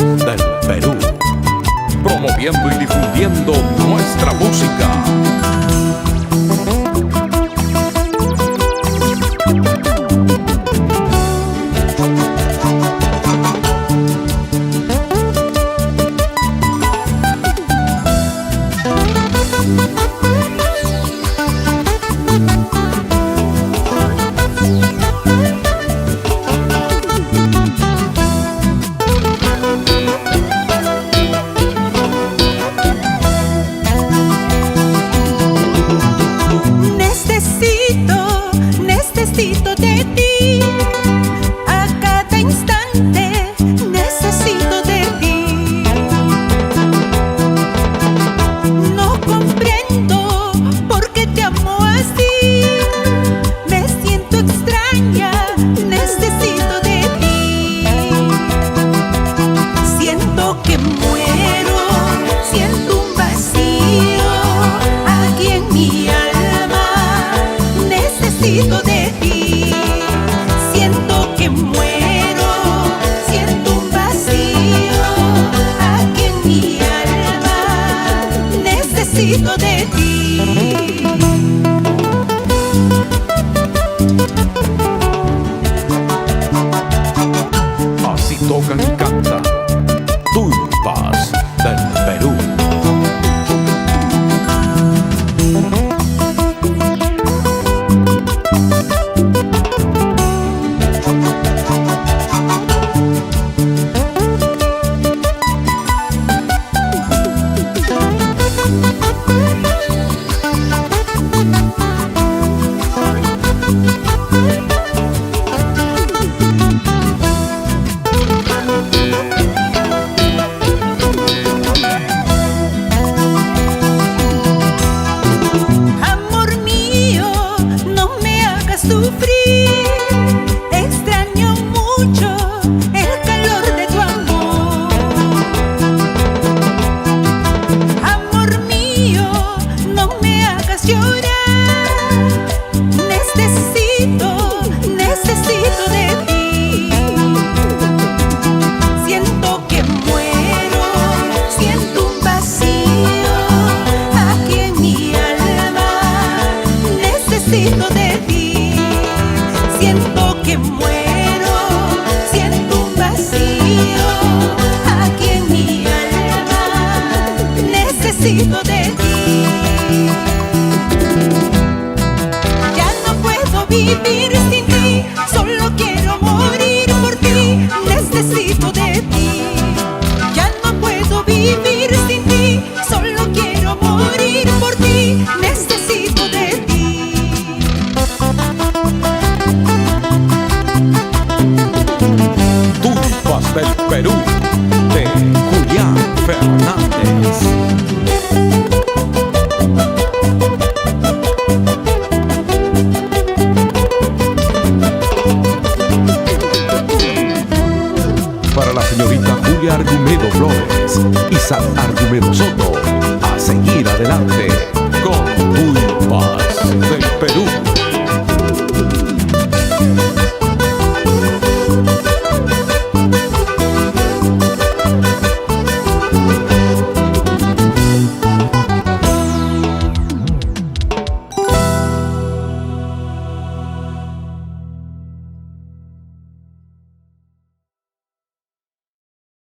del Perú, promoviendo y difundiendo nuestra música. Necesito de ti, a cada instante necesito de ti. No comprendo por qué te amo así, me siento extraña, necesito de ti. Siento que muero, siento un vacío aquí en mi alma, necesito de ti. Siento que muero, siento un vacío aquí en mi alma, necesito de ti. Así tocan y cantan turbas del Perú. Sufrir, extraño mucho el calor de tu amor. Amor mío, no me hagas llorar. Necesito de ti. Siento que muero, siento un vacío aquí en mi alma, necesito de ti. Siento que muero, siento un vacío aquí en mi alma, necesito de ti. Ya no puedo vivir sin ti, solo quiero morir por ti, necesito de ti. Ya no puedo vivir sin ti, solo quiero morir por ti, necesito de ti. Turbas del Perú, de Julián Fernández. Para la señorita Julia Argumedo Flores y San Argumedo Soto, a seguir adelante con Julia.